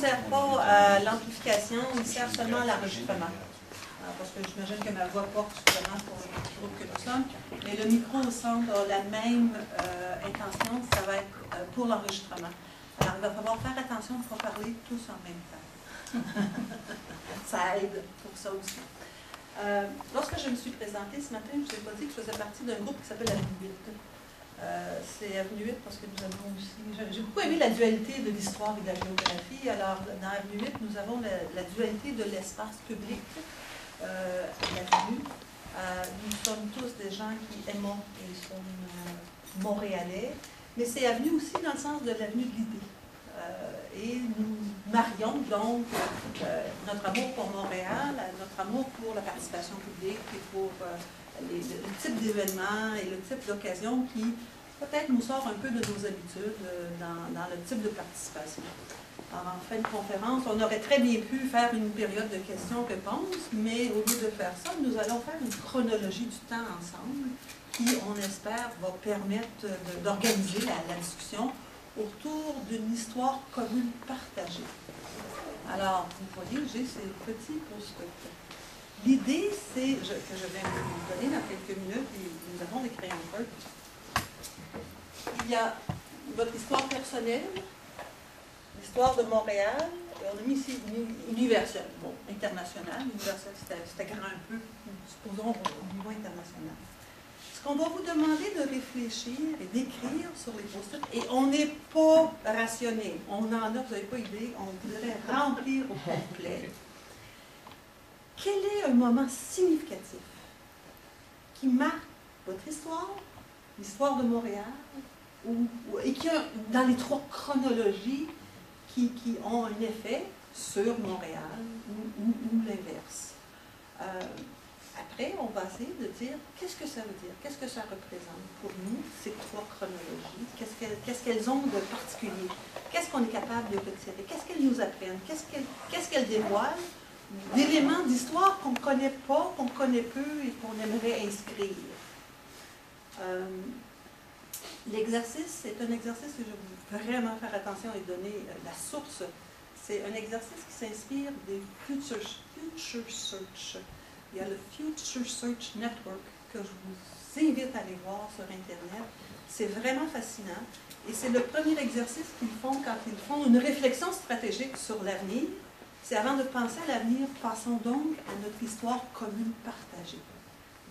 sert pas à l'amplification, il sert seulement à l'enregistrement. Parce que j'imagine que ma voix porte suffisamment pour le groupe que nous sommes. Mais le micro au centre a la même intention, ça va être pour l'enregistrement. Alors, il va falloir faire attention de ne pas parler tous en même temps. Ça aide pour ça aussi. Lorsque je me suis présentée ce matin, je ne vous ai pas dit que je faisais partie d'un groupe qui s'appelle Avenue 8. C'est Avenue 8 parce que nous avons aussi... J'ai beaucoup aimé la dualité de l'histoire et de la géographie. Alors, dans Avenue 8, nous avons la dualité de l'espace public, l'avenue. Nous sommes tous des gens qui aimons et sommes montréalais, mais c'est Avenue aussi dans le sens de l'avenue de l'idée. Et nous marions donc notre amour pour Montréal, notre amour pour la participation publique et pour le type d'événements et le type d'occasion qui peut-être nous sort un peu de nos habitudes dans le type de participation. Alors, en fin de conférence, on aurait très bien pu faire une période de questions-réponses, mais au lieu de faire ça, nous allons faire une chronologie du temps ensemble qui, on espère, va permettre d'organiser la discussion autour d'une histoire commune partagée. Alors, vous voyez, j'ai ces petits post-it. L'idée, c'est, que je vais vous donner dans quelques minutes, et nous avons des crayons feuilles. Il y a votre histoire personnelle, l'histoire de Montréal, et on a mis ici universel, bon, international, universel, c'était grand un peu, supposons au niveau international. Ce qu'on va vous demander de réfléchir et d'écrire sur les post-it, et on n'est pas rationné, on en a, vous n'avez pas idée, on voudrait remplir au complet. Quel est un moment significatif qui marque votre histoire, l'histoire de Montréal, et qui a, dans les trois chronologies, qui ont un effet sur Montréal ou l'inverse. Après, on va essayer de dire qu'est-ce que ça veut dire, qu'est-ce que ça représente pour nous, ces trois chronologies, qu'est-ce qu'elles ont de particulier, qu'est-ce qu'on est capable de retirer, qu'est-ce qu'elles nous apprennent, qu'est-ce qu'elles dévoilent, d'éléments d'histoire qu'on ne connaît pas, qu'on connaît peu et qu'on aimerait inscrire. L'exercice, c'est un exercice que je veux vraiment faire attention et donner la source. C'est un exercice qui s'inspire des Future Search. Il y a le Future Search Network que je vous invite à aller voir sur Internet. C'est vraiment fascinant. Et c'est le premier exercice qu'ils font quand ils font une réflexion stratégique sur l'avenir. C'est avant de penser à l'avenir, passons donc à notre histoire commune partagée.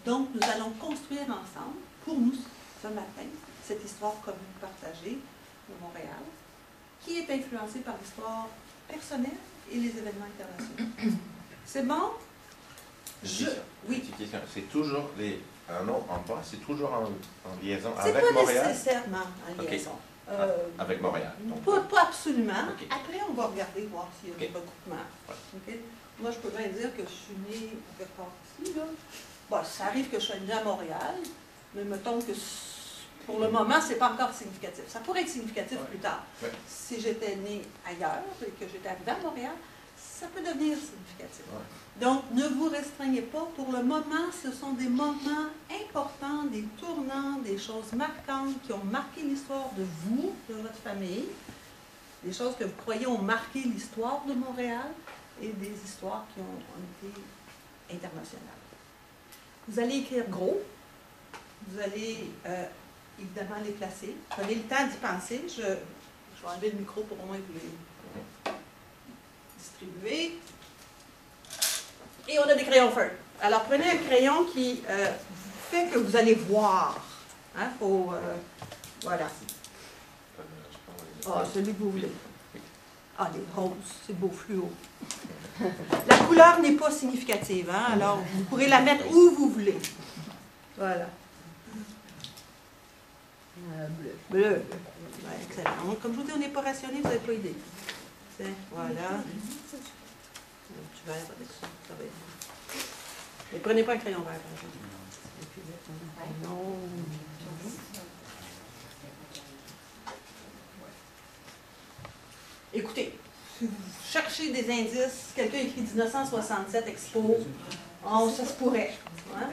Donc, nous allons construire ensemble, pour nous, ce matin, cette histoire commune partagée de Montréal, qui est influencée par l'histoire personnelle et les événements internationaux. C'est bon? Oui. C'est toujours un nom en bas, c'est toujours en liaison avec Montréal? Montréal? C'est pas nécessairement en liaison. Avec Montréal. Pas absolument. Okay. Après, on va regarder, voir s'il y a des recoupements. Ouais. Okay? Moi, je peux bien dire que je suis née quelque part ici. Là. Bon, ça arrive que je sois née à Montréal, mais mettons que pour le moment, ce n'est pas encore significatif. Ça pourrait être significatif plus tard. Ouais. Si j'étais née ailleurs et que j'étais arrivée à Montréal, ça peut devenir significatif. Ouais. Donc, ne vous restreignez pas. Pour le moment, ce sont des moments importants, des tournants, des choses marquantes qui ont marqué l'histoire de vous, de votre famille, des choses que vous croyez ont marqué l'histoire de Montréal et des histoires qui ont été internationales. Vous allez écrire gros. Vous allez évidemment les placer. Prenez le temps d'y penser. Je vais enlever le micro pour au moins vous les distribuer. Et on a des crayons feuilles. Alors, prenez un crayon qui fait que vous allez voir. Hein, voilà. Ah, celui que vous voulez. Ah, les roses, c'est beau fluo. La couleur n'est pas significative, hein, alors vous pourrez la mettre où vous voulez. Voilà. Bleu. Ouais, excellent. Comme je vous dis, on n'est pas rationné, vous n'avez pas idée. Voilà. Un petit verre avec ça, ça va être. Mais prenez pas un crayon vert, par exemple. Non. Écoutez, si vous cherchez des indices, quelqu'un écrit 1967 Expo, ça se pourrait. Hein?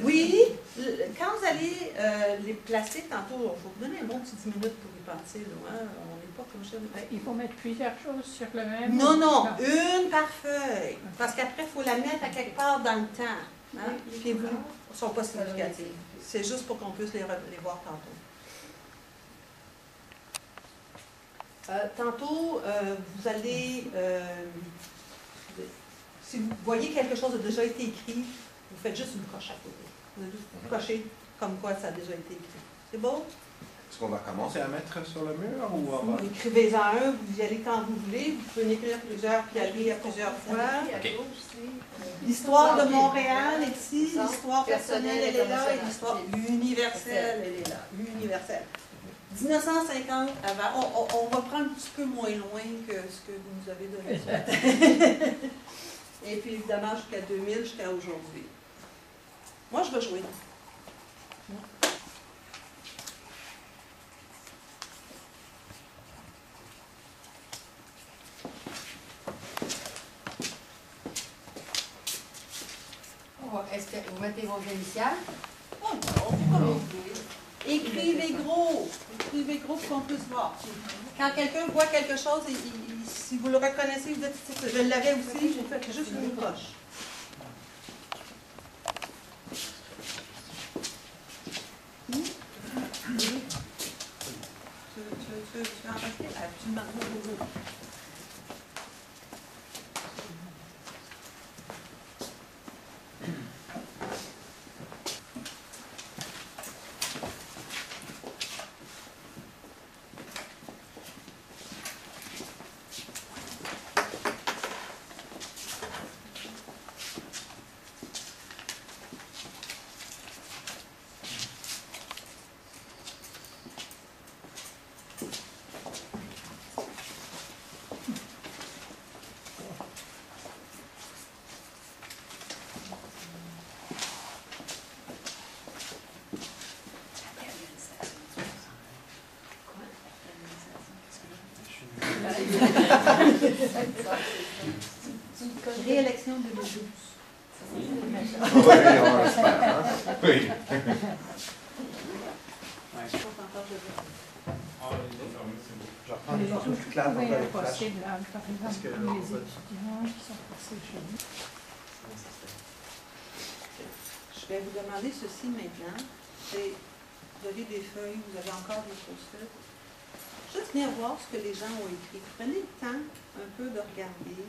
Oui, quand quand vous allez les placer, tantôt, il faut vous donner un bon petit 10 minutes pour y penser. Là, hein? On n'est pas comme ça. Il faut mettre plusieurs choses sur le même. Non, non, une par feuille. Parce qu'après, il faut la mettre à quelque part dans le temps. Hein? Puis vous ne sont pas significatifs. C'est juste pour qu'on puisse les voir tantôt. Tantôt, vous allez, si vous voyez quelque chose qui a déjà été écrit, vous faites juste une coche à côté. Vous allez juste cocher comme quoi ça a déjà été écrit. C'est beau? Est-ce qu'on va commencer à mettre sur le mur ou on va... Écrivez-en un, vous y allez quand vous voulez. Vous pouvez en écrire plusieurs puis aller à plusieurs fois. Okay. L'histoire de Montréal est ici, l'histoire personnelle, elle est là, et l'histoire universelle, elle est là. Universelle. 1950, avant, on va prendre un petit peu moins loin que ce que vous nous avez donné. Et puis évidemment jusqu'à 2000, jusqu'à aujourd'hui. Moi, je vais jouer. Est-ce que vous mettez vos initiales? Oh non, écrivez gros. Écrivez gros pour qu'on puisse voir. Quand quelqu'un voit quelque chose, si vous le reconnaissez, vous dites, je l'avais aussi, vous faites juste une coche. Tu veux en rajouter? Absolument. Réélection de 2012. Oui, on l'espère. Hein? Oui. Je reprends les photos plus claires pour Oui, faire les flashs. possible, par exemple, pour les étudiants qui sont passés chez nous. Je vais vous demander ceci maintenant. Vous avez des feuilles, vous avez encore des post-it. Juste venir voir ce que les gens ont écrit. Prenez le temps un peu de regarder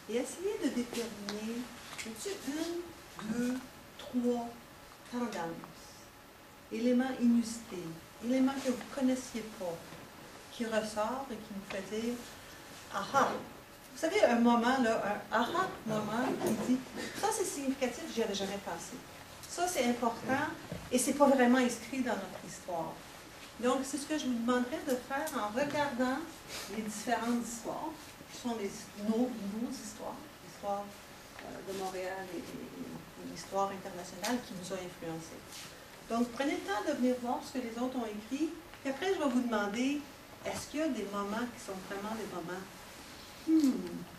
et essayez de déterminer, une, deux, trois tendances, éléments inusités, éléments que vous ne connaissiez pas, qui ressortent et qui vous fait dire « aha ». Vous savez, un moment, là, un aha moment qui dit « ça c'est significatif, j'y avais jamais pensé ». Ça c'est important et c'est pas vraiment inscrit dans notre histoire. Donc, c'est ce que je vous demanderais de faire en regardant les différentes histoires, qui sont nos histoires, l'histoire de Montréal et l'histoire internationale qui nous a influencés. Donc, prenez le temps de venir voir ce que les autres ont écrit, puis après, je vais vous demander, est-ce qu'il y a des moments qui sont vraiment des moments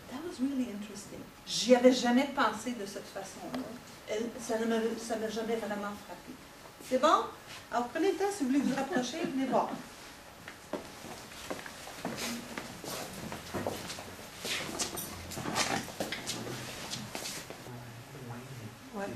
that was really interesting. J'y avais jamais pensé de cette façon-là. Ça ne m'a jamais vraiment frappé. C'est bon? Alors, prenez le temps, si vous voulez vous rapprocher, venez voir. Ouais.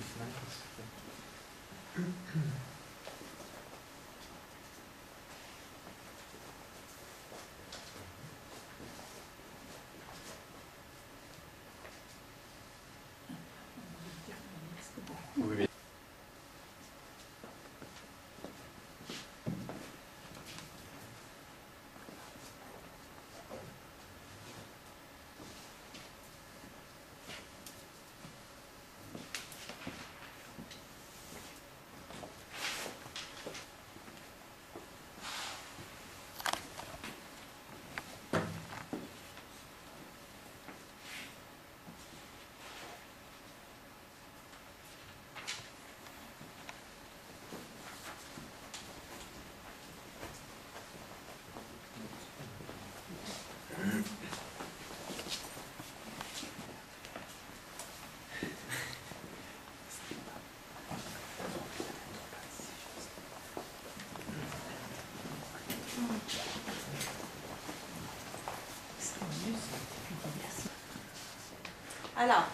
Alors,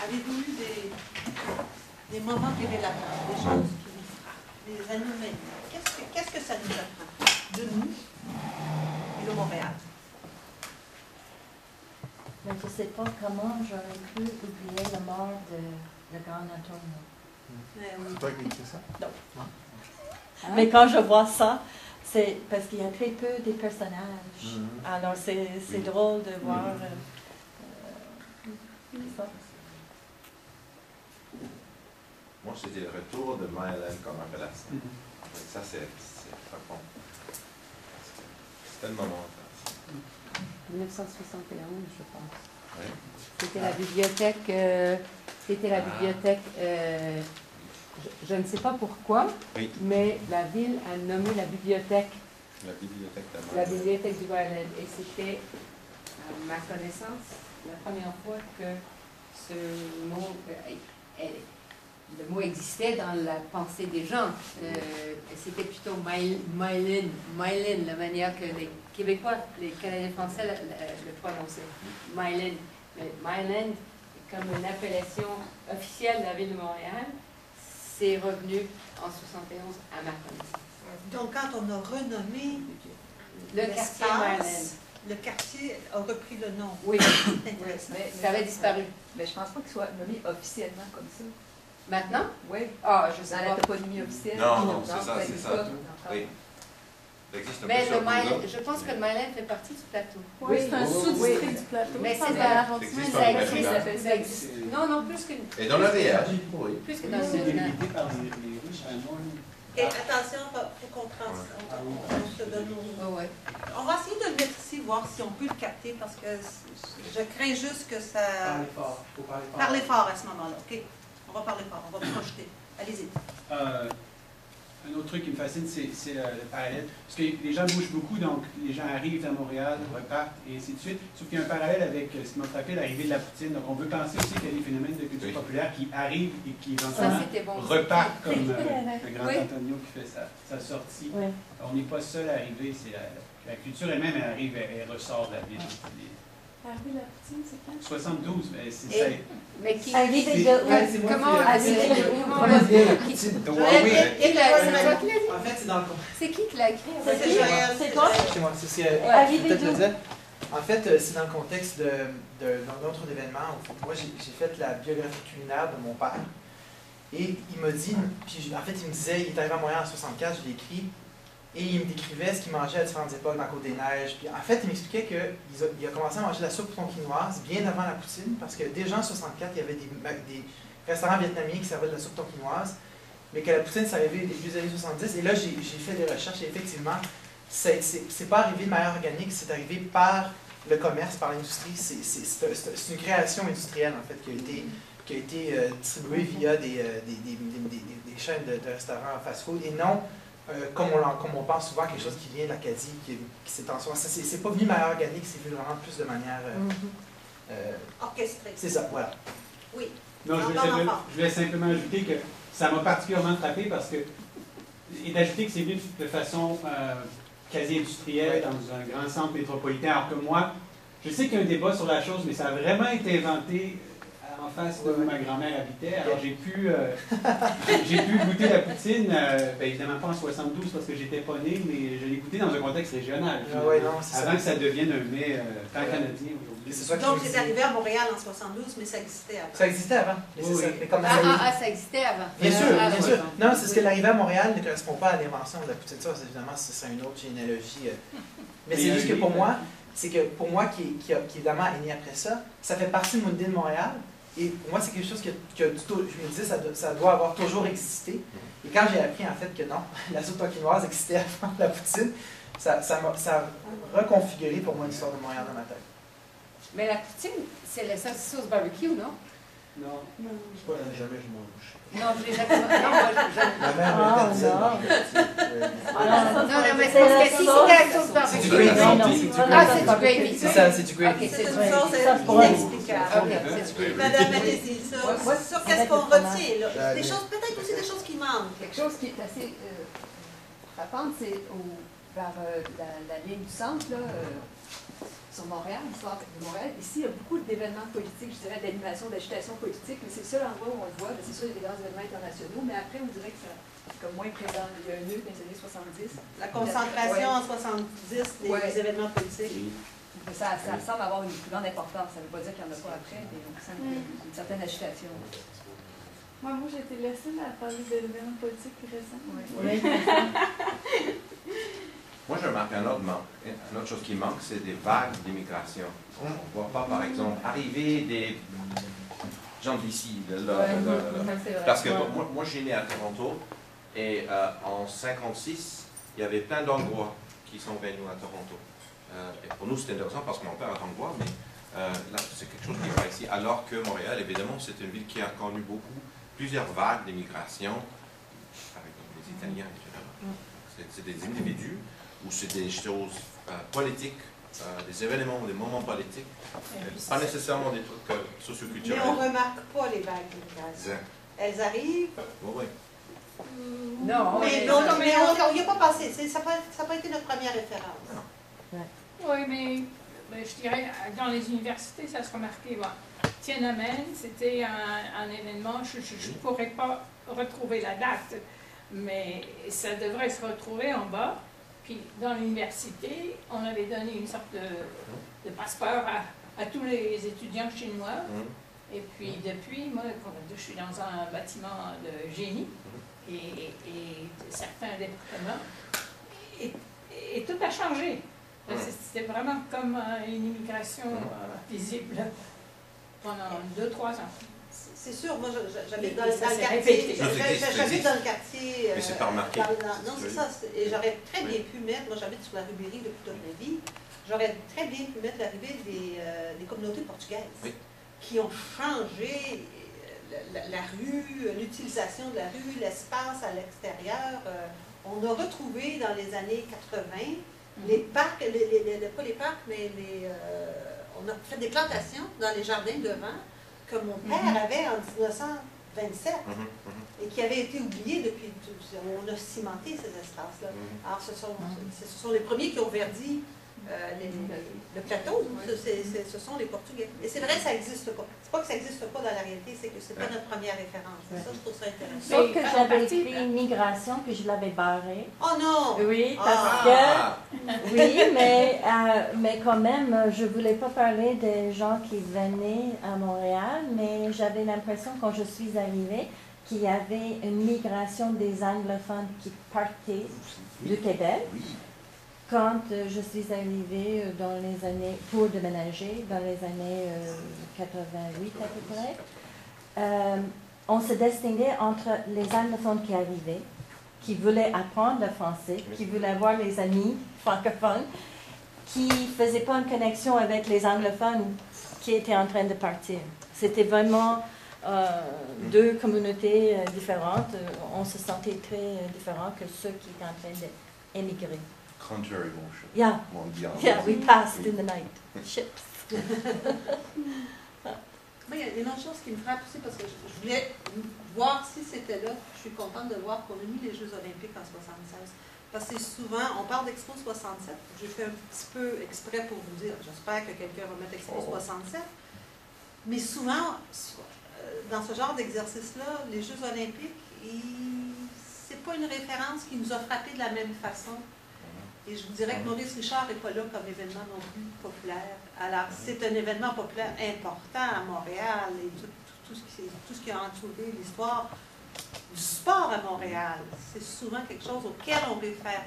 avez-vous eu des moments révélateurs, des choses qui vous frappent, des anomalies? Qu'est-ce que ça nous apprend de nous et de Montréal? Mais je ne sais pas comment j'aurais pu oublier la mort de le grand Antonio. C'est toi qui écris ça? Hein? Mais quand je vois ça, c'est parce qu'il y a très peu de personnages. Alors c'est drôle de voir ça. Moi, c'était le retour de Mylène comme appellation. Ça, c'est frappant. C'est tellement intéressant. 1971, je pense. Oui. C'était la bibliothèque. Je ne sais pas pourquoi, Oui. mais la ville a nommé la bibliothèque La bibliothèque de Mylène. du Myland. Et c'était, à ma connaissance, la première fois que ce mot, le mot existait dans la pensée des gens. C'était plutôt Myland, la manière que les Québécois, les Canadiens français le prononçaient. Myland. Mais Myland, comme une appellation officielle de la ville de Montréal, c'est revenu en 71 à ma connaissance. Donc, quand on a renommé Le quartier Myland. le quartier a repris le nom. Oui, Intéressant. mais ça avait disparu. Mais je pense pas qu'il soit nommé officiellement comme ça. Maintenant? Oui. Ah, je sais Dans la pas. toponymie officielle. Non, c'est ça, ça c'est existe ça. pas. Oui. Ça existe un Mais peu sur Google. je pense que le Myland fait partie du plateau. Oui, c'est un Oui. sous-district du plateau. Mais Ça, c'est dans dans l'arrondissement, ça existe ça pas, existe, mais ça là. fait Ça existe. Non, plus que Et dans le réel, oui. plus que Oui, dans c'est le délimité par les rues, c'est un nom. Et attention, il faut qu'on on se donne nos... ouais. On va essayer de le mettre ici, voir si on peut le capter, parce que je crains juste que ça... Parlez fort. Faut parler fort. Parlez fort à ce moment-là, OK? On va parler fort, on va projeter. Allez-y. Un autre truc qui me fascine, c'est le parallèle. Parce que les gens bougent beaucoup, donc les gens arrivent à Montréal, repartent, et ainsi de suite. Sauf qu'il y a un parallèle avec ce qui m'a frappé, l'arrivée de la poutine. Donc on veut penser aussi qu'il y a des phénomènes de culture populaire qui arrivent et qui Ça, éventuellement c'était bon. repartent, comme le grand Oui. Antonio qui fait sa sortie. Oui. On n'est pas seul à arriver, c'est la culture elle-même, elle arrive, elle ressort de la ville. Arrivé la poutine, c'est quand? 72, mais c'est Et- ça. Mais qui... Arrivé de c'est moi Comment qui- on l'a dit? Comment on l'a dit? Qui l'a- En fait, c'est dans le C'est qui l'a écrit? C'est Joël. C'est toi? chez moi. C'est Arrivé peut-être le d'où? dire. En fait, c'est dans le contexte d'un autre événement. Moi, j'ai fait la biographie culinaire de mon père. Et il m'a dit, puis en fait, il me disait, il est arrivé à Montréal en 64, je l'ai écrit, et il me décrivait ce qu'il mangeait à différentes époques dans la Côte-des-Neiges. Puis en fait, il m'expliquait qu'il a commencé à manger de la soupe tonkinoise bien avant la poutine, parce que déjà en 64, il y avait des restaurants vietnamiens qui servaient de la soupe tonkinoise, mais que la poutine, ça arrivait début des années 70. Et là, j'ai fait des recherches, et effectivement, c'est pas arrivé de manière organique, c'est arrivé par le commerce, par l'industrie. C'est une création industrielle, en fait, qui a été distribuée via des chaînes de restaurants fast-food, et non comme on pense souvent, quelque chose qui vient de l'Acadie, qui s'est transformé. C'est pas venu de manière organique, c'est venu vraiment plus de manière... Orchestré. c'est ça, voilà. Oui. Non, je voulais simplement ajouter que ça m'a particulièrement frappé parce que, et d'ajouter que c'est venu de façon quasi industrielle dans un grand centre métropolitain, alors que moi, je sais qu'il y a un débat sur la chose, mais ça a vraiment été inventé en face de où ma grand-mère habitait. Alors j'ai pu goûter la poutine, ben, évidemment pas en 72 parce que j'étais pas né, mais je l'ai goûté dans un contexte régional. Ouais, non, c'est avant que ça devienne un mets pan-canadien aujourd'hui. Donc, c'est arrivé à Montréal en 72, mais ça existait avant. Ça existait avant. Mais c'est Oui. ça. Mais comme Ça existait avant. Bien sûr, Ah, bien ouais. sûr. Non, c'est ce que l'arrivée à Montréal ne correspond pas à l'invention de la poutine. Ça, évidemment, ce serait une autre généalogie. Mais c'est juste que pour moi, qui évidemment est né après ça, ça fait partie de mon idée de Montréal. Et pour moi, c'est quelque chose que je me disais, ça doit avoir toujours existé. Et quand j'ai appris en fait que non, la soupe tonkinoise existait avant la poutine, ça a reconfiguré pour moi l'histoire de Montréal dans ma tête. Mais la poutine, c'est la sauce barbecue, non? Non. Je sais pas, jamais je mange. Non, je l'ai jamais. Non, moi, Ma mère me disait, non, mais c'est parce que si c'était la sauce barbecue. C'est du gravy. Non, non, C'est du c'est Ah, gravy. c'est du gravy. C'est ça, c'est du gravy. Ok, C'est c'est une du chose Ça, c'est pour inexplicable. Ok, c'est du gravy. Madame, allez-y, sur qu'est-ce qu'on retient, là? Des choses, peut-être aussi des choses qui manquent. Quelque chose qui est assez frappante, c'est vers la ligne du centre, là, sur Montréal, l'histoire de Montréal. Ici, il y a beaucoup d'événements politiques, je dirais, d'animation, d'agitation politique, mais c'est le seul endroit où on le voit. C'est sûr, il y a des grands événements internationaux, mais après, on dirait que c'est comme moins présent. Il y a un nœud dans les années 70. La concentration en 70 des événements politiques. Ça semble avoir une plus grande importance. Ça ne veut pas dire qu'il n'y en a pas après, mais on sent une certaine agitation. Moi, j'ai été la seule à parler d'événements politiques récents. Moi, je remarque un autre chose qui manque, c'est des vagues d'immigration. On ne voit pas, par exemple, arriver des gens d'ici. Parce que moi, je suis né à Toronto, et en 1956, il y avait plein d'Anglais qui sont venus à Toronto. Et pour nous, c'était intéressant parce que mon père est Anglais, mais là, c'est quelque chose qui n'est pas ici. Alors que Montréal, évidemment, c'est une ville qui a connu plusieurs vagues d'immigration, par exemple les Italiens, etc. C'est des individus ou c'est des choses politiques, des événements, des moments politiques, pas nécessairement des trucs socioculturels. Mais on ne remarque pas les vagues d'immigration. Elles arrivent. Oui. Non, mais on n'y a pas passé. Ça n'a pas été notre première référence. Oui, mais je dirais, dans les universités, ça se remarquait. Bon. Tiananmen, c'était un événement, je ne pourrais pas retrouver la date, mais ça devrait se retrouver en bas. Puis dans l'université, on avait donné une sorte de passeport à tous les étudiants chinois. Et puis depuis, moi, je suis dans un bâtiment de génie et certains départements, et tout a changé. C'était vraiment comme une immigration visible pendant 2-3 ans. C'est sûr, moi j'habite dans le quartier. J'habite dans le quartier. Mais c'est pas remarqué. Non, c'est ça. Et j'aurais très bien pu mettre, moi j'habite sur la rue Berry depuis toute ma vie, j'aurais très bien pu mettre l'arrivée des communautés portugaises qui ont changé la rue, l'utilisation de la rue, l'espace à l'extérieur. On a retrouvé dans les années 80 les parcs, pas les parcs, mais on a fait des plantations dans les jardins devant que mon père avait en 1927 et qui avaient été oubliés depuis. On a cimenté ces espaces-là. Alors, ce sont les premiers qui ont verdi le plateau. Ce sont les Portugais. Et c'est vrai, ça n'existe pas. C'est pas que ça n'existe pas dans la réalité, c'est que c'est pas notre première référence. Ça, je trouve ça intéressant. Sauf que j'avais écrit migration, puis je l'avais barré. Oh non! Oui, parce que... Oui, mais quand même, je ne voulais pas parler des gens qui venaient à Montréal, mais j'avais l'impression, quand je suis arrivée, qu'il y avait une migration des anglophones qui partaient du Québec. Quand je suis arrivée dans les années, pour déménager, dans les années 88 à peu près, on se distinguait entre les anglophones qui arrivaient, qui voulaient apprendre le français, qui voulaient avoir les amis francophones, qui ne faisaient pas une connexion avec les anglophones qui étaient en train de partir. C'était vraiment deux communautés différentes. On se sentait très différents que ceux qui étaient en train d'émigrer. Contrary motion. Yeah. We passed in the night. Ships. Moi, il y a une autre chose qui me frappe aussi, parce que je voulais voir si c'était là. Je suis contente de voir qu'on a mis les Jeux olympiques en 76. Parce que souvent, on parle d'Expo 67. J'ai fait un petit peu exprès pour vous dire, j'espère que quelqu'un va mettre Expo 67. Mais souvent, dans ce genre d'exercice-là, les Jeux olympiques, c'est pas une référence qui nous a frappé de la même façon. Et je vous dirais que Maurice Richard n'est pas là comme événement non plus populaire. Alors, c'est un événement populaire important à Montréal et tout ce qui a entouré l'histoire du sport à Montréal. C'est souvent quelque chose auquel on réfère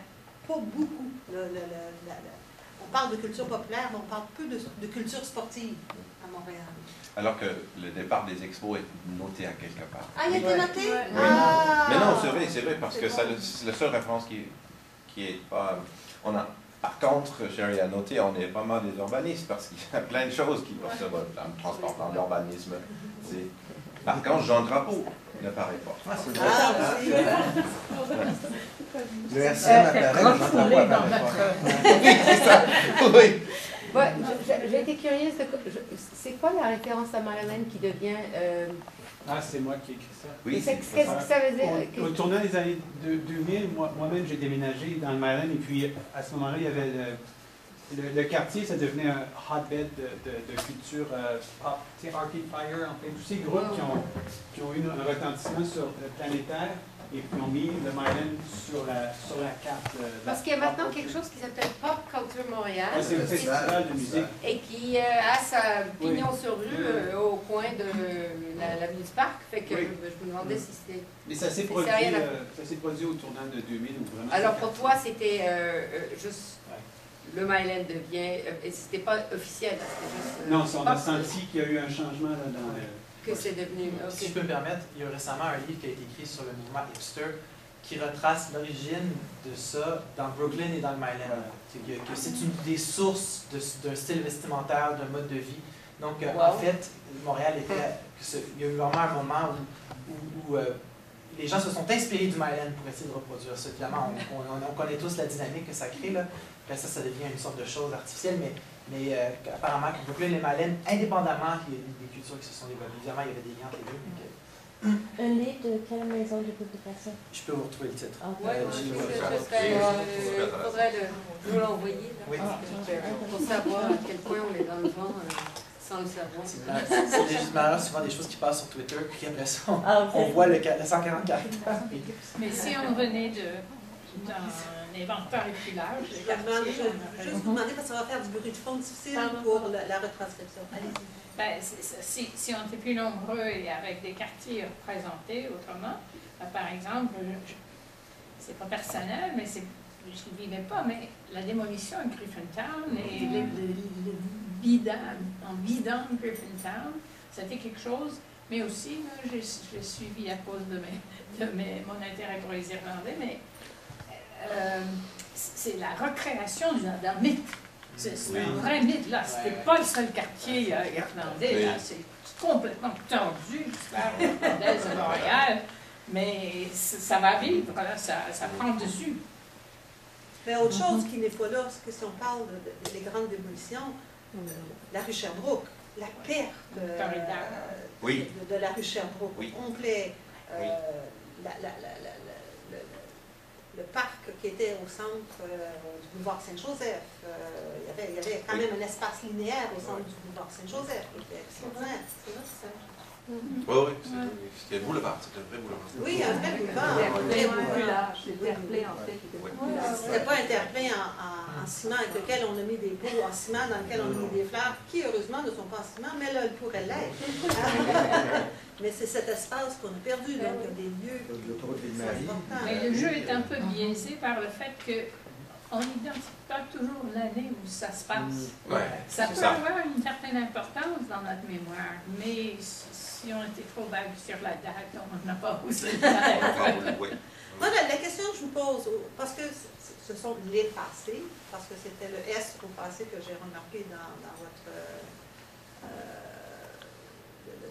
pas beaucoup. On parle de culture populaire, mais on parle peu de culture sportive à Montréal. Alors que le départ des expos est noté à quelque part. Ah, il a été noté? Oui. Ah. Mais non, c'est vrai, parce que c'est la seule référence qui est pas... Par contre, Sherry a noté, on est pas mal des urbanistes, parce qu'il y a plein de choses qui peuvent se transporter dans l'urbanisme. Par contre, Jean Drapeau ne paraît pas. Le RCM apparaît, Jean Drapeau apparaît pas. Oui, c'est ça. Oui. Ouais, j'ai été curieuse de... C'est quoi la référence à Marilyn qui devient Ah, c'est moi qui ai écrit ça. Oui, Qu'est-ce que ça veut dire? Au tournant des années 2000, moi-même, j'ai déménagé dans le Maryland, et puis à ce moment-là, il y avait le quartier, ça devenait un hotbed de culture pop, tu sais, Arcade Fire, en fait, tous ces groupes qui ont eu un retentissement sur le planétaire, et puis ont mis le Maryland sur la carte. Parce qu'il y a maintenant quelque chose qui s'appelle Pop Culture Montréal. Ouais, c'est le festival de musique. Et qui a sa pignon sur rue au coin de l'avenue du Parc. Fait que je me demandais si c'était... Mais ça s'est produit au tournant de 2000 ou vraiment. Alors pour toi, c'était juste... Le Myland devient... c'était pas officiel. Juste, non, on a senti qu'il y a eu un changement là, dans... que c'est devenu... Si je peux me permettre, il y a récemment un livre qui a été écrit sur le mouvement hipster qui retrace l'origine de ça dans Brooklyn et dans le Myland. Que c'est une des sources d'un style vestimentaire, d'un mode de vie. Donc, en fait, Montréal était... Il y a eu vraiment un moment où les gens se sont inspirés du Myland pour essayer de reproduire ça. Évidemment, on connaît tous la dynamique que ça crée, là. Après ça devient une sorte de chose artificielle, mais apparemment, que Brooklyn et Myland, indépendamment, il y a des cultures qui se sont développées. Évidemment, il y avait des liens entre les deux. Un livre de quelle maison de publication? Je peux vous retrouver le titre. Il faudrait nous l'envoyer pour savoir à quel point on est dans le vent sans le savoir. C'est malheureusement souvent des choses qui passent sur Twitter, puis après ça, on voit le 140 caractères. Mais si on venait d'un inventaire plus large, je vais juste vous demander, parce que ça va faire du bruit de fond difficile pour la retranscription. Allez-y. Ben, si on était plus nombreux et avec des quartiers représentés autrement, par exemple, c'est pas personnel, mais je ne vivais pas, mais la démolition à Griffintown et le vidant Griffintown, c'était quelque chose, mais aussi, je l'ai suivi à cause de mon intérêt pour les Irlandais, mais c'est la recréation d'un mythe. C'est un vrai mythe, là. C'était pas le seul quartier irlandais, là. C'est complètement tordu, l'histoire irlandaise de Montréal. Mais ça va vivre, là. Ça prend dessus. Mais autre chose qui n'est pas là, c'est que si on parle des grandes démolitions, la rue Sherbrooke, la perte de la rue Sherbrooke au complet, le parc qui était au centre du boulevard Saint-Joseph, il y avait quand même un espace linéaire au centre du boulevard Saint-Joseph, qui était extraordinaire. C'est là, ça. Oui, c'était le boulevard, c'était un vrai boulevard. Oui, un vrai boulevard. C'était pas un terre-plein en ciment avec lequel on a mis des pots en ciment, dans lequel on a mis des fleurs, qui heureusement ne sont pas en ciment, mais là, elles pourraient l'être. Mais c'est cet espace qu'on a perdu, donc il y a des lieux qui sont importants. Mais le jeu est un peu biaisé par le fait qu'on n'identifie pas toujours l'année où ça se passe. Ça peut avoir une certaine importance dans notre mémoire, mais si on était trop vague sur la date, on n'a pas osé le faire. Moi, la question que je vous pose, parce que ce sont les passés, parce que c'était le S au passé que j'ai remarqué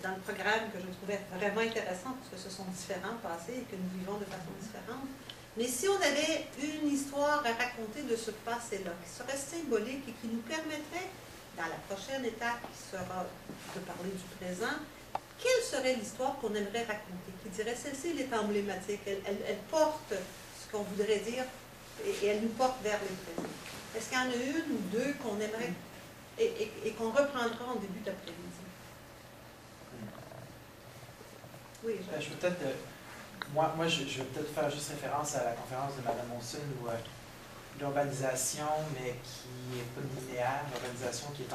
dans le programme que je trouvais vraiment intéressant, parce que ce sont différents passés et que nous vivons de façon différente. Mais si on avait une histoire à raconter de ce passé-là, qui serait symbolique et qui nous permettrait, dans la prochaine étape qui sera de parler du présent, quelle serait l'histoire qu'on aimerait raconter? Qui dirait, celle-ci, elle est emblématique, elle porte ce qu'on voudrait dire et elle nous porte vers le présent. Est-ce qu'il y en a une ou deux qu'on aimerait et qu'on reprendra en début d'après-midi? Oui, je vais peut-être... Moi, je vais peut-être faire juste référence à la conférence de Mme Monson où l'urbanisation, mais qui n'est pas linéaire, l'urbanisation qui est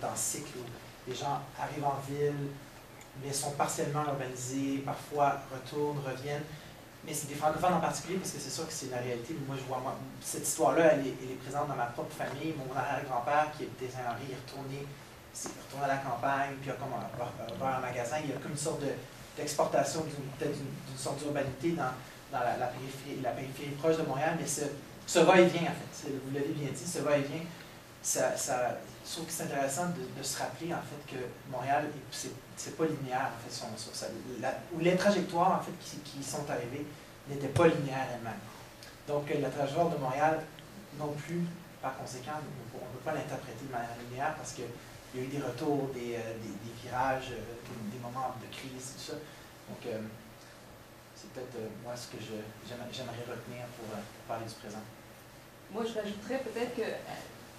en cycle, où les gens arrivent en ville, mais sont partiellement urbanisés, parfois retournent, reviennent. Mais c'est des francophones en particulier, parce que c'est sûr que c'est la réalité. Moi, je vois, cette histoire-là, elle est présente dans ma propre famille. Mon arrière-grand-père, qui habitait Saint-Henri, est retourné à la campagne, puis il a comme ouvert un magasin. Il y a comme une sorte d'exportation peut-être d'une sorte d'urbanité dans la périphérie proche de Montréal, mais ce va-et-vient, en fait. Vous l'avez bien dit, ce va-et-vient. Je trouve que c'est intéressant de se rappeler, en fait, que Montréal, c'est pas linéaire, en fait, où les trajectoires, en fait, qui sont arrivées n'étaient pas linéaires elles-mêmes. Donc, la trajectoire de Montréal, non plus, par conséquent, on ne peut pas l'interpréter de manière linéaire parce qu'il il y a eu des retours, des virages, des moments de crise, tout ça. Donc, c'est peut-être moi ce que j'aimerais retenir pour parler du présent. Moi, je rajouterais peut-être que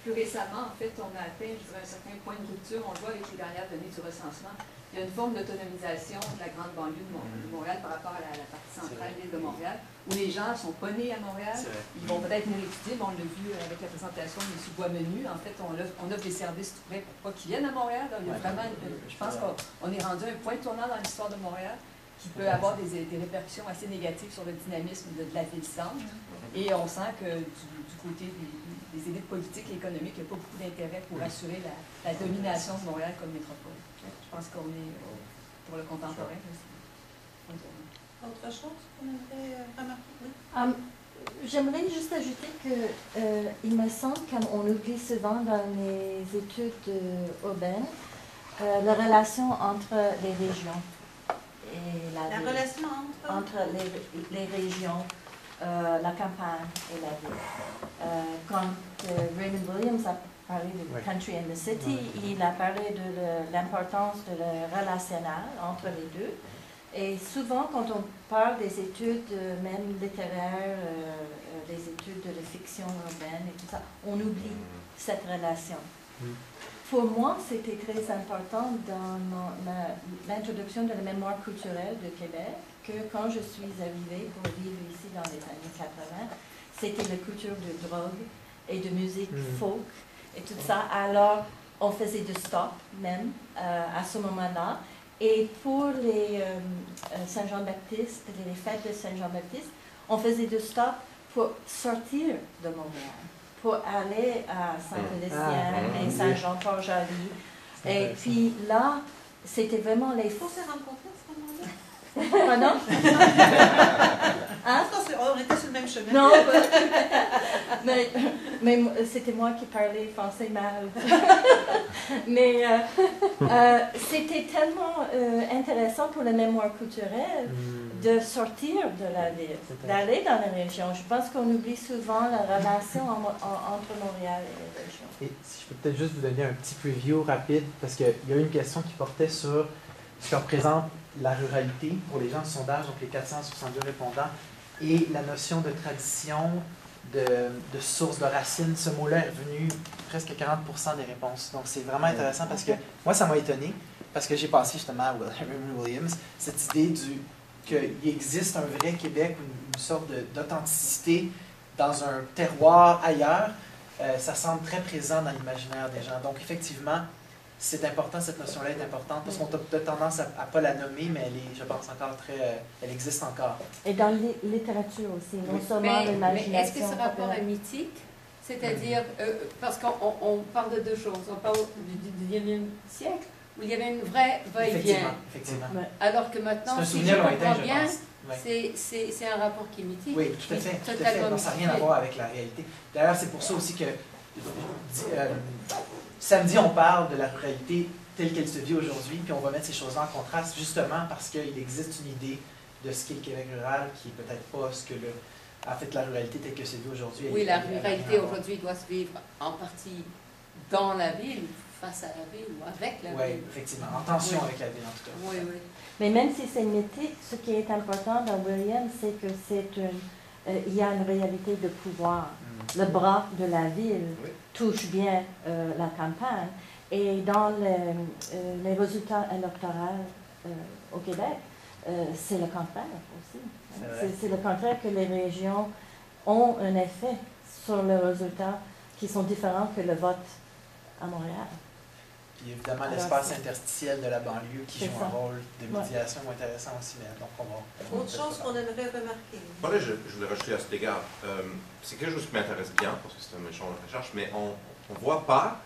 plus récemment, en fait, on a atteint, je dirais, un certain point de rupture. On le voit avec les dernières données du recensement. Il y a une forme d'autonomisation de la grande banlieue de Montréal par rapport à la partie centrale de l'île de Montréal, où les gens ne sont pas nés à Montréal. Ils vont peut-être venir étudier, mais on l'a vu avec la présentation de M. Boismenu. En fait, on offre des services tout près pour pas qu'ils viennent à Montréal. Donc, il y a vraiment, je pense qu'on est rendu à un point tournant dans l'histoire de Montréal qui peut avoir des répercussions assez négatives sur le dynamisme de la ville-centre. Et on sent que du côté des élites politiques et économiques, il n'y a pas beaucoup d'intérêt pour assurer la domination de Montréal comme métropole. Je pense qu'on est pour le contemporain. Autre chose qu'on aimerait remarquer? J'aimerais juste ajouter qu'il me semble qu'on oublie souvent dans les études urbaines la relation entre les régions et la ville. Relation entre les régions, la campagne et la ville. Quand Raymond Williams a parlé de Country and the City, il a parlé de l'importance de le relationnel entre les deux. Et souvent, quand on parle des études, même littéraires, des études de fiction urbaine et tout ça, on oublie cette relation. Pour moi, c'était très important dans l'introduction de la mémoire culturelle de Québec que quand je suis arrivée pour vivre ici dans les années 80, c'était la culture de drogue et de musique folk et tout ça. Alors, on faisait du stop même à ce moment-là. Et pour les Saint-Jean-Baptiste, les fêtes de Saint-Jean-Baptiste, on faisait du stop pour sortir de Montréal, pour aller à Saint-Félicien et Saint-Jean-Port-Joli. Et puis là, c'était vraiment les... On s'est rencontrés à ce moment-là? Pardon? Hein? On était sur le même chemin. Non, mais c'était moi qui parlais français mal. Mais c'était tellement intéressant pour la mémoire culturelle de sortir de la ville, d'aller dans la région. Je pense qu'on oublie souvent la relation entre Montréal et les régions. Et si je peux peut-être juste vous donner un petit preview rapide, parce qu'il y a eu une question qui portait sur ce que représente la ruralité pour les gens du sondage, donc les 462 répondants, et la notion de tradition, de source, de racine. Ce mot-là est revenu presque 40% des réponses. Donc c'est vraiment intéressant parce que moi, ça m'a étonné, parce que j'ai passé justement à Raymond Williams, cette idée qu'il existe un vrai Québec, une sorte d'authenticité dans un terroir ailleurs. Ça semble très présent dans l'imaginaire des gens. Donc effectivement, c'est important, cette notion-là est importante, parce qu'on a peut-être tendance à ne pas la nommer, mais elle est, je pense, encore elle existe encore. Et dans la littérature aussi, non seulement l'imagination. Mais est-ce que ce rapport est mythique? C'est-à-dire, parce qu'on parle de deux choses. On parle du 19e siècle, où il y avait une vraie va-et-vient. Effectivement. Alors que maintenant, si je comprends bien, c'est un rapport qui est mythique. Oui, tout à fait. Tout à fait. Donc, ça n'a rien à voir avec la réalité. D'ailleurs, c'est pour ça aussi que samedi, on parle de la ruralité telle qu'elle se vit aujourd'hui, puis on va mettre ces choses-là en contraste, justement parce qu'il existe une idée de ce qu'est le Québec rural, qui est peut-être pas ce que en fait, la ruralité telle que se vit aujourd'hui. Oui, la ruralité aujourd'hui doit se vivre en partie dans la ville, face à la ville ou avec la ville. Oui, effectivement, en tension avec la ville en tout cas. Oui, oui. Mais même si c'est mythique, ce qui est important dans Williams, c'est que il y a une réalité de pouvoir. Le bras de la ville touche bien la campagne. Et dans les résultats électoraux au Québec, c'est le contraire aussi. C'est le contraire que les régions ont un effet sur les résultats qui sont différents que le vote à Montréal. Puis évidemment, l'espace interstitiel de la banlieue qui joue un rôle de médiation intéressant aussi. Mais donc on va autre chose qu'on aimerait remarquer. Voilà, je voulais rajouter à cet égard. C'est quelque chose qui m'intéresse bien, parce que c'est un champ de recherche, mais on voit pas,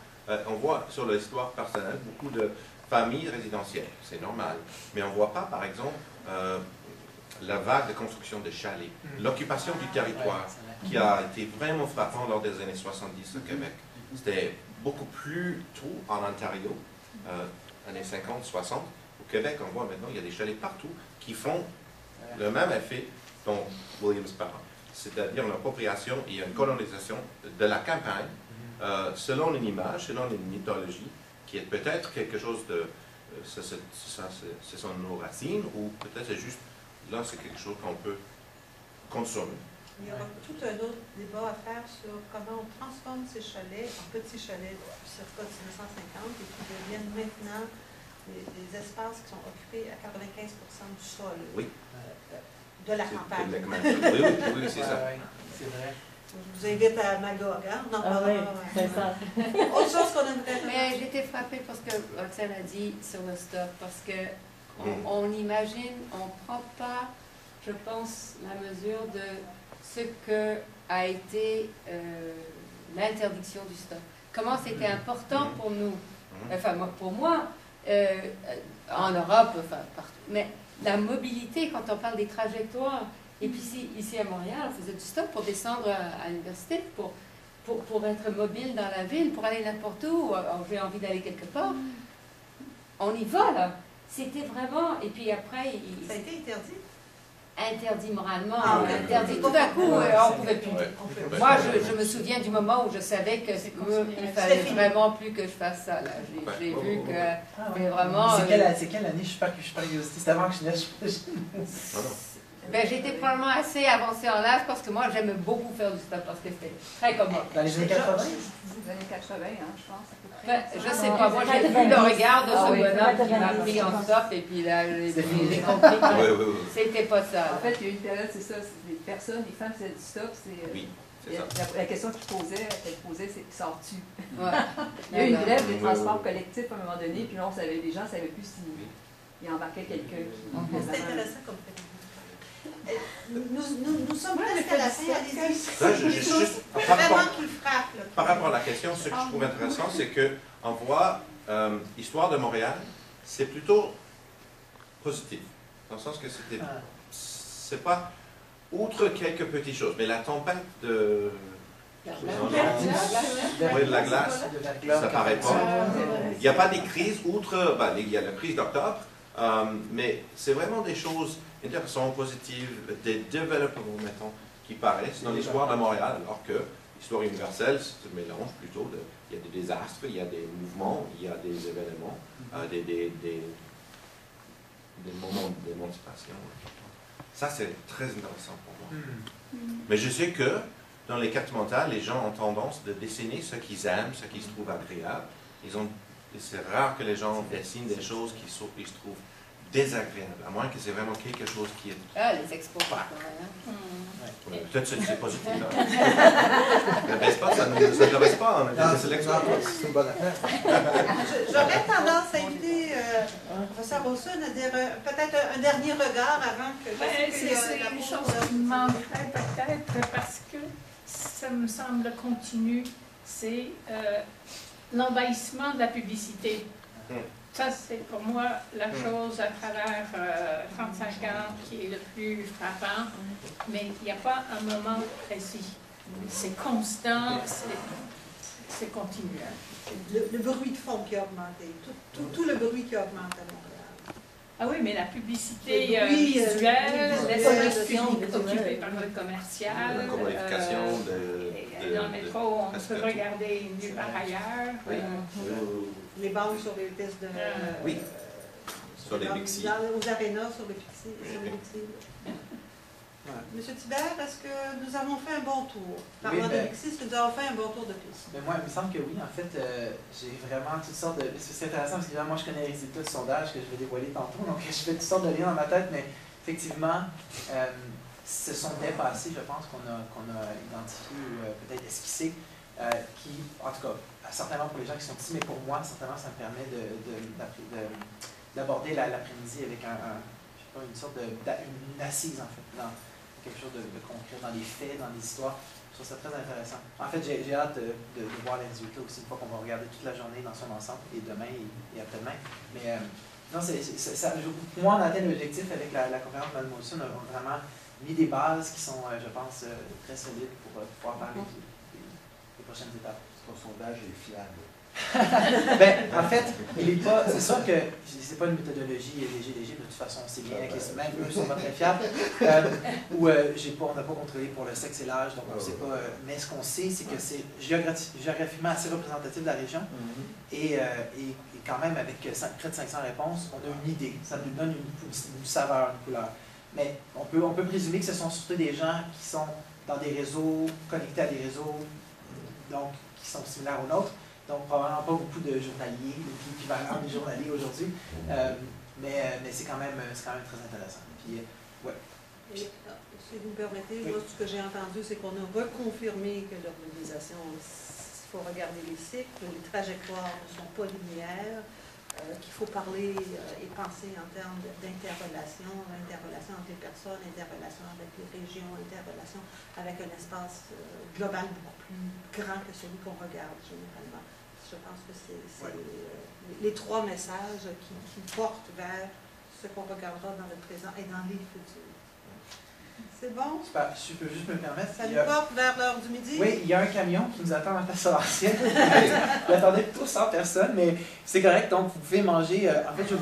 on voit sur l'histoire personnelle beaucoup de familles résidentielles, c'est normal. Mais on ne voit pas, par exemple, la vague de construction de chalets, l'occupation du territoire, qui a été vraiment frappant lors des années 70 au Québec. C'était beaucoup plus tôt en Ontario, années 50, 60. Au Québec, on voit maintenant, il y a des chalets partout qui font le même effet dont Williams parle. C'est-à-dire l'appropriation et une colonisation de la campagne selon une image, selon une mythologie qui est peut-être quelque chose de... ce sont nos racines, ou peut-être c'est juste, là, c'est quelque chose qu'on peut consommer. Il y aura tout un autre débat à faire sur comment on transforme ces chalets en petits chalets du circa 1950 et qui deviennent maintenant des espaces qui sont occupés à 95% du sol de la campagne. Oui, c'est ça. C'est vrai. Je vous invite à Magog, hein? On en parlera. oui, c'est ça. Autre chose qu'on aimerait... Mais j'étais frappée parce que Roxane a dit sur le stock, parce que on imagine, on ne prend pas, je pense, la mesure de ce que a été l'interdiction du stock. Comment c'était important pour nous, enfin pour moi, en Europe, enfin partout, mais la mobilité, quand on parle des trajectoires, et puis ici à Montréal, on faisait du stock pour descendre à l'université, pour être mobile dans la ville, pour aller n'importe où, j'ai envie d'aller quelque part. On y va, là. C'était vraiment... Et puis après... Ça a été interdit? Interdit moralement, okay. Interdit tout d'un coup, on ne pouvait plus. Ouais. Moi, je me souviens du moment où je savais que il fallait vraiment plus que je fasse ça. J'ai vu que vraiment... C'est quelle année? Je parle curiosité. C'était avant que je naisse. Ben, j'étais probablement assez avancée en âge parce que moi, j'aimais beaucoup faire du stock parce que c'était très commode. Dans les années 80? Les années 80, hein, je pense, à peu près. Ben, je sais pas, moi j'ai vu le regard de ce bonhomme qui m'a pris en stop et puis là, j'ai compris que c'était pas ça. En fait, il y a eu une période, c'est ça, les personnes, les femmes faisaient du stop, Oui, c'est ça. La question qu'elle posait, c'est « sors-tu? » Ouais. Il y a eu une grève des transports collectifs à un moment donné, puis là, les gens ne savaient plus s'il embarquait quelqu'un qui... C'est intéressant comme prédiction. Nous sommes presque à la fin, allez-y. Vraiment qui frappe. Par rapport à la question, ce que je trouve intéressant, c'est qu'on voit l'histoire de Montréal, c'est plutôt positif. Dans le sens que c'est pas, outre quelques petites choses, mais la tempête de la glace, ça paraît pas. Il n'y a pas des crises outre, il y a la crise d'octobre, mais c'est vraiment des choses intéressantes, positives, des développements, mettons, qui paraissent dans l'histoire de Montréal, alors que l'histoire universelle se mélange plutôt il y a des désastres, il y a des mouvements, il y a des événements, des moments d'émancipation. Ça, c'est très intéressant pour moi. Mais je sais que dans les cartes mentales, les gens ont tendance de dessiner ce qu'ils aiment, ce qu'ils se trouvent agréable. C'est rare que les gens dessinent des choses qu'ils se trouvent désagréables, à moins que c'est vraiment quelque chose qui est... Ah, les expos. Peut-être que c'est positif. Le best-pas, ça ne reste pas en sélection. C'est une bonne affaire. J'aurais tendance à inviter professeur Wilson à dire peut-être un dernier regard avant que... C'est une chose qui me manquerait peut-être parce que ça me semble continu, c'est l'envahissement de la publicité. Ça, c'est pour moi la chose à travers 35 ans qui est le plus frappant, mais il n'y a pas un moment précis. C'est constant, c'est continu. Le bruit de fond qui a augmenté, tout le bruit qui a augmenté à Montréal. Ah oui, mais la publicité visuelle, l'espace public occupé par le commercial. La commodification dans le métro, on peut regarder nulle part ailleurs. Les banques sur les pistes de... oui, sur les Bixi. Aux arénas, sur les Bixi. Monsieur Thibert, est-ce que nous avons fait un bon tour? Parlant de Bixi, est-ce que nous avons fait un bon tour de piste? Mais moi, il me semble que oui. En fait, j'ai vraiment toutes sortes de... C'est intéressant parce que moi, je connais les résultats du sondage que je vais dévoiler tantôt. Donc, je fais toutes sortes de liens dans ma tête, mais effectivement, ce sont des passés, je pense, qu'on a identifiés ou peut-être esquissés, qui, en tout cas, certainement pour les gens qui sont ici, mais pour moi, certainement, ça me permet d'aborder l'après-midi avec une sorte une assise, en fait, dans quelque chose de concret, dans les faits, dans les histoires. Je trouve ça très intéressant. En fait, j'ai hâte de voir les résultats aussi, une fois qu'on va regarder toute la journée dans son ensemble, et demain et après-demain. Mais non, moi, on a atteint l'objectif avec la conférence de Mme Wilson. On a vraiment mis des bases qui sont, je pense, très solides pour pouvoir parler des prochaines étapes. Ton sondage est fiable. Ben, en fait, il est pas. C'est sûr que c'est pas une méthodologie léger, de toute façon, c'est bien que même eux sont pas très fiables. On n'a pas contrôlé pour le sexe et l'âge, donc on ne sait pas. Mais ce qu'on sait, c'est que c'est géographiquement assez représentatif de la région. Et quand même, avec près de 500 réponses, on a une idée. Ça nous donne une saveur, une couleur. Mais on peut présumer que ce sont surtout des gens qui sont dans des réseaux, connectés à des réseaux, donc qui sont similaires aux nôtres. Donc, probablement pas beaucoup de journaliers, l'équivalent des journaliers aujourd'hui, mais c'est quand même très intéressant. Puis, ouais. Et, si vous me permettez, moi, ce que j'ai entendu, c'est qu'on a reconfirmé que l'organisation, il faut regarder les cycles, les trajectoires ne sont pas linéaires, qu'il faut parler et penser en termes d'interrelation, interrelation entre les personnes, interrelation avec les régions, interrelation avec un espace global beaucoup plus grand que celui qu'on regarde généralement. Je pense que c'est les trois messages qui portent vers ce qu'on regardera dans le présent et dans les futurs. C'est bon? Super. Si je peux juste me permettre. Ça nous porte vers l'heure du midi? Oui, il y a un camion qui nous attend à la place Laurentienne. Il attendait plutôt 100 personnes, mais c'est correct, donc vous pouvez manger. En fait, je